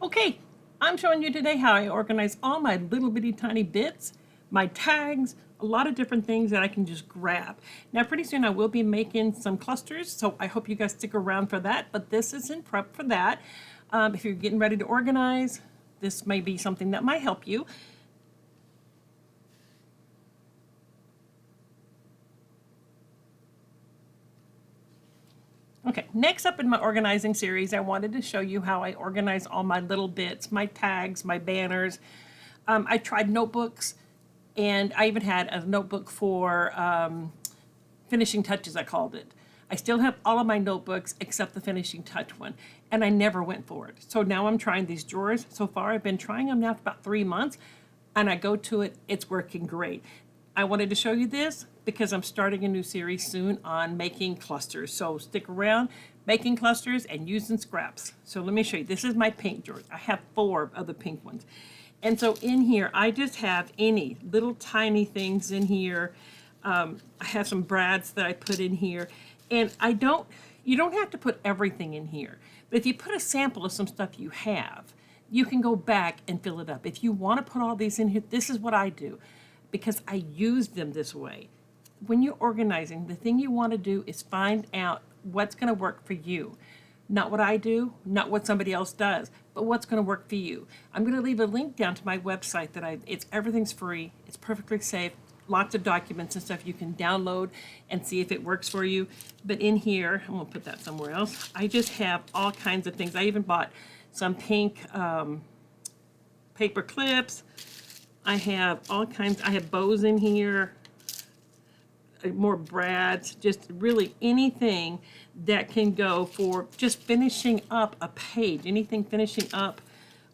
Okay, I'm showing you today how I organize all my little bitty tiny bits, my tags, a lot of different things that I can just grab. Now pretty soon I will be making some clusters, so I hope you guys stick around for that, but this is in prep for that. If you're getting ready to organize, this may be something that might help you. Okay, next up in my organizing series, I wanted to show you how I organize all my little bits, my tags, my banners. I tried notebooks, and I even had a notebook for finishing touches, I called it. I still have all of my notebooks except the finishing touch one, and I never went for it. So now I'm trying these drawers. So far, I've been trying them now for about 3 months, and I go to it, it's working great. I wanted to show you this because I'm starting a new series soon on making clusters. So stick around, making clusters and using scraps. So let me show you. This is my pink drawers. I have 4 of the pink ones. And so in here, I just have any little tiny things in here. I have some brads that I put in here. And you don't have to put everything in here. But if you put a sample of some stuff you have, you can go back and fill it up. If you want to put all these in here, this is what I do because I use them this way. When you're organizing, the thing you want to do is find out what's going to work for you. Not what I do, not what somebody else does, but what's going to work for you. I'm going to leave a link down to my website everything's free, it's perfectly safe, lots of documents and stuff you can download and see if it works for you. But in here, I'm going to put that somewhere else, I just have all kinds of things. I even bought some pink paper clips. I have all kinds, I have bows in here, more brads, just really anything that can go for just finishing up a page, anything finishing up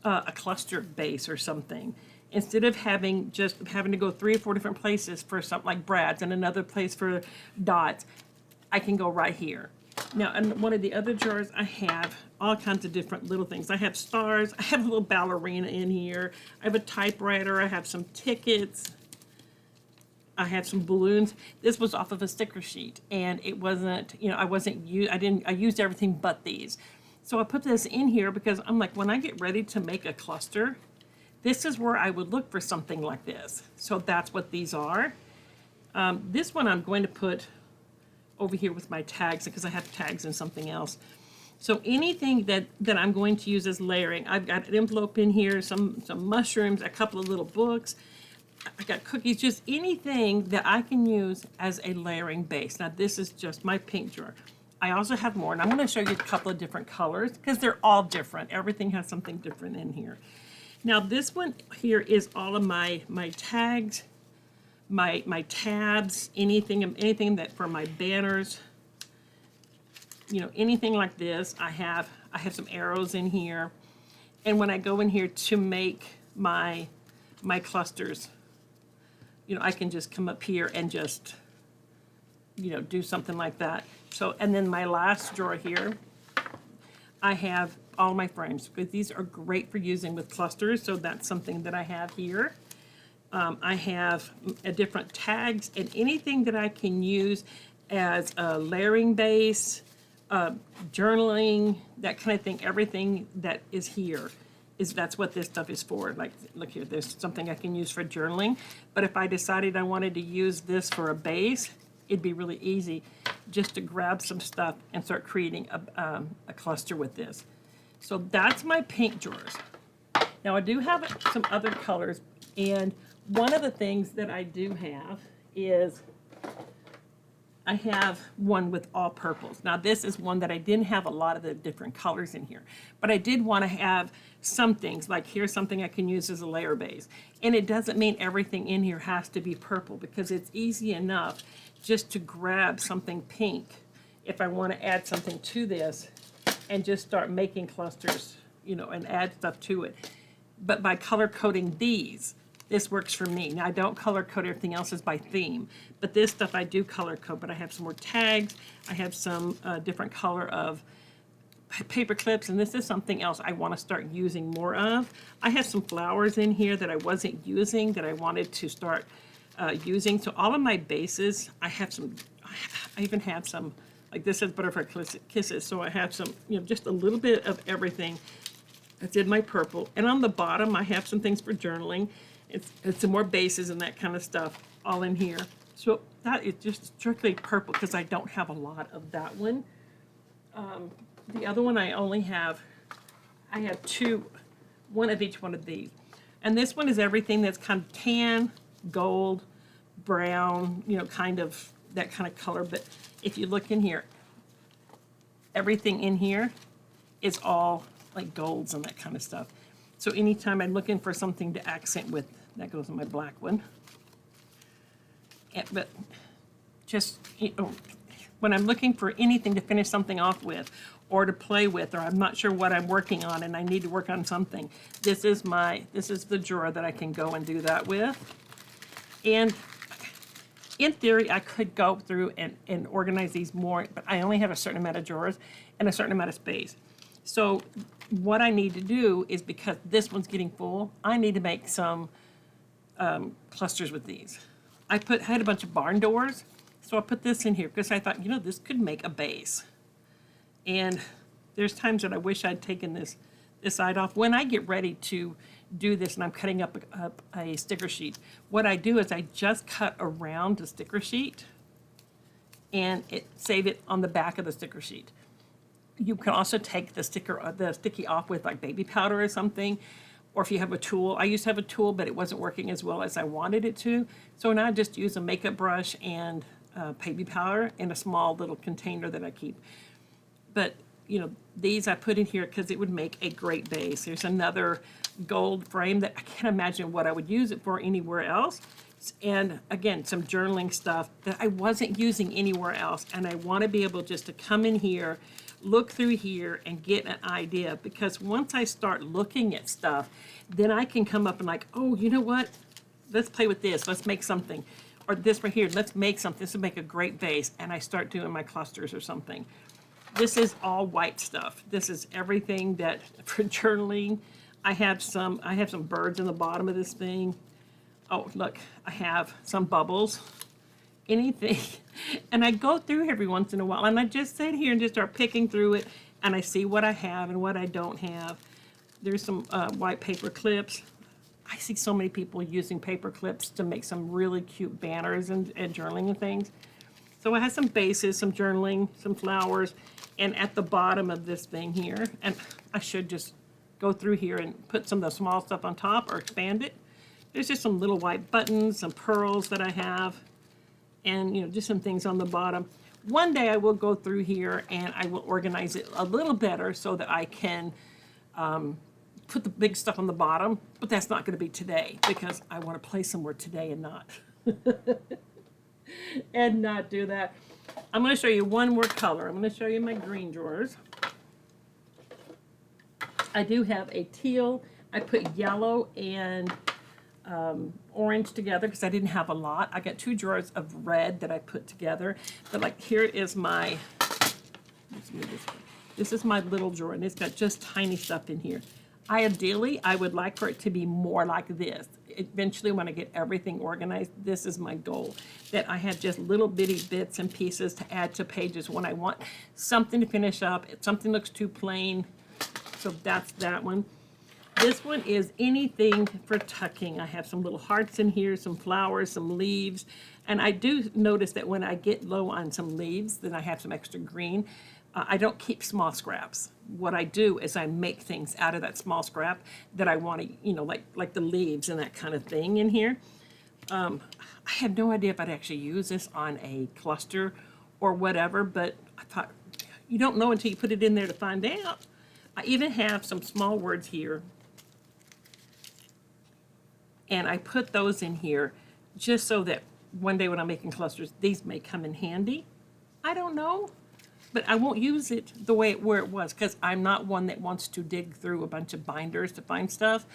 a cluster base or something. Instead of having to go 3 or 4 different places for something like brads and another place for dots, I can go right here. Now, in one of the other drawers, I have all kinds of different little things. I have stars, I have a little ballerina in here, I have a typewriter, I have some tickets, I have some balloons. This was off of a sticker sheet, and it wasn't, I used everything but these. So I put this in here because I'm like, when I get ready to make a cluster, this is where I would look for something like this. So that's what these are. This one I'm going to put over here with my tags because I have tags and something else. So anything that I'm going to use as layering, I've got an envelope in here, some mushrooms, a couple of little books. I got cookies, just anything that I can use as a layering base. Now this is just my pink drawer. I also have more, and I'm going to show you a couple of different colors because they're all different. Everything has something different in here. Now this one here is all of my tags, my tabs, anything that for my banners, anything like this. I have some arrows in here, and when I go in here to make my clusters, I can just come up here and just, do something like that. So, and then my last drawer here, I have all my frames because these are great for using with clusters. So that's something that I have here. I have different tags and anything that I can use as a layering base, journaling, that kind of thing. Everything that is here that's what this stuff is for. Like, look here, there's something I can use for journaling. But if I decided I wanted to use this for a base, it'd be really easy just to grab some stuff and start creating a cluster with this. So that's my pink drawers. Now I do have some other colors, and one of the things that I do have is I have one with all purples. Now this is one that I didn't have a lot of the different colors in here, but I did want to have some things, like here's something I can use as a layer base. And it doesn't mean everything in here has to be purple because it's easy enough just to grab something pink if I want to add something to this and just start making clusters, and add stuff to it. But by color coding these, this works for me. Now I don't color code, everything else is by theme, but this stuff I do color code. But I have some more tags, I have some different color of paper clips, and this is something else I want to start using more of. I have some flowers in here that I wasn't using that I wanted to start using. So all of my bases, I even have some, like this is Butterfly Kisses, so I have some, just a little bit of everything I did my purple. And on the bottom, I have some things for journaling. It's some more bases and that kind of stuff all in here. So that is just strictly purple because I don't have a lot of that one. The other one I have two, one of each one of these. And this one is everything that's kind of tan, gold, brown, you know, kind of that kind of color. But if you look in here, everything in here is all like golds and that kind of stuff. So anytime I'm looking for something to accent with, that goes in my black one. But just, you know, when I'm looking for anything to finish something off with or to play with, or I'm not sure what I'm working on and I need to work on something, this is the drawer that I can go and do that with. And in theory, I could go through and organize these more, but I only have a certain amount of drawers and a certain amount of space. So what I need to do is, because this one's getting full, I need to make some clusters with these. I had a bunch of barn doors, so I put this in here because I thought, you know, this could make a base. And there's times that I wish I'd taken this side off. When I get ready to do this and I'm cutting up a sticker sheet, what I do is I just cut around the sticker sheet and save it on the back of the sticker sheet. You can also take the sticky off with like baby powder or something, or if you have a tool. I used to have a tool, but it wasn't working as well as I wanted it to. So now I just use a makeup brush and baby powder in a small little container that I keep. But, you know, these I put in here because it would make a great base. There's another gold frame that I can't imagine what I would use it for anywhere else. And again, some journaling stuff that I wasn't using anywhere else. And I want to be able just to come in here, look through here and get an idea, because once I start looking at stuff, then I can come up and like, oh, you know what? Let's play with this. Let's make something. Or this right here, let's make something. This would make a great base. And I start doing my clusters or something. This is all white stuff. This is everything that for journaling. I have some birds in the bottom of this thing. Oh, look, I have some bubbles. Anything. And I go through every once in a while and I just sit here and just start picking through it, and I see what I have and what I don't have. There's some white paper clips. I see so many people using paper clips to make some really cute banners and journaling and things. So I have some bases, some journaling, some flowers, and at the bottom of this thing here, and I should just go through here and put some of the small stuff on top or expand it. There's just some little white buttons, some pearls that I have, and, you know, just some things on the bottom. One day I will go through here and I will organize it a little better so that I can put the big stuff on the bottom, but that's not going to be today because I want to play somewhere today and not and not do that. I'm going to show you one more color. I'm going to show you my green drawers. I do have a teal. I put yellow and orange together because I didn't have a lot. I got 2 drawers of red that I put together. But like here is my, let's move this way. This is my little drawer, and it's got just tiny stuff in here. Ideally, I would like for it to be more like this. Eventually, when I get everything organized, this is my goal, that I have just little bitty bits and pieces to add to pages when I want something to finish up. If something looks too plain, so that's that one. This one is anything for tucking. I have some little hearts in here, some flowers, some leaves, and I do notice that when I get low on some leaves, then I have some extra green. I don't keep small scraps. What I do is I make things out of that small scrap that I want to, you know, like the leaves and that kind of thing in here. I have no idea if I'd actually use this on a cluster or whatever, but I thought, you don't know until you put it in there to find out. I even have some small words here, and I put those in here just so that one day when I'm making clusters, these may come in handy. I don't know. But I won't use it the way where it was, because I'm not one that wants to dig through a bunch of binders to find stuff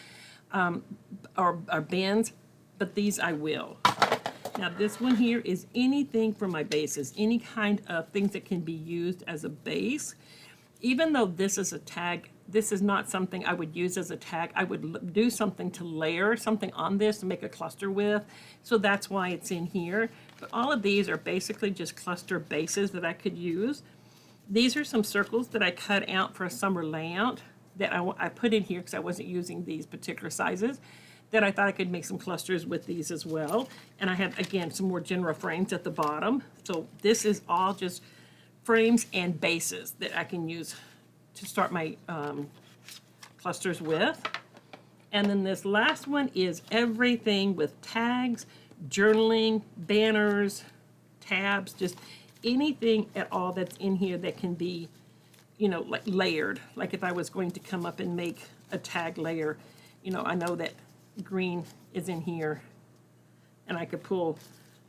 or bins, but these I will. Now this one here is anything for my bases, any kind of things that can be used as a base. Even though this is a tag, this is not something I would use as a tag. I would do something to layer something on this to make a cluster with, so that's why it's in here. But all of these are basically just cluster bases that I could use. These are some circles that I cut out for a summer layout. that I put in here because I wasn't using these particular sizes, that I thought I could make some clusters with these as well. And I have, again, some more general frames at the bottom. So this is all just frames and bases that I can use to start my clusters with. And then this last one is everything with tags, journaling, banners, tabs, just anything at all that's in here that can be, you know, like layered. Like if I was going to come up and make a tag layer, you know, I know that green is in here and I could pull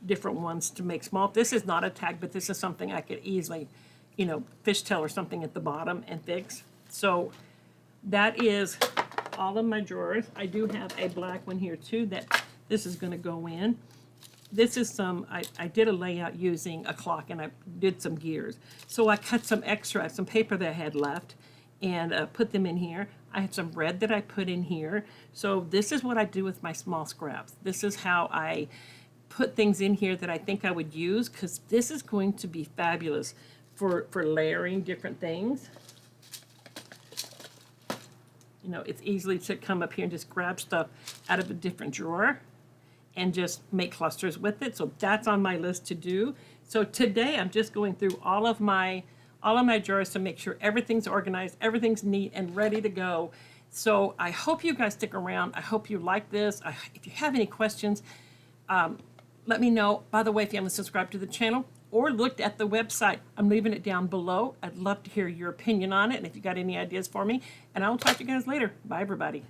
different ones to make small. This is not a tag, but this is something I could easily, you know, fishtail or something at the bottom and fix. So that is all of my drawers. I do have a black one here too that this is going to go in. This is some, I did a layout using a clock and I did some gears. So I cut some extra, some paper that I had left and put them in here. I have some red that I put in here. So this is what I do with my small scraps. This is how I put things in here that I think I would use, because this is going to be fabulous for layering different things. You know, it's easily to come up here and just grab stuff out of a different drawer and just make clusters with it. So that's on my list to do. So today I'm just going through all of my drawers to make sure everything's organized, everything's neat and ready to go. So I hope you guys stick around. I hope you like this. If you have any questions, let me know. By the way, if you haven't subscribed to the channel or looked at the website, I'm leaving it down below. I'd love to hear your opinion on it and if you got any ideas for me. And I will talk to you guys later. Bye, everybody.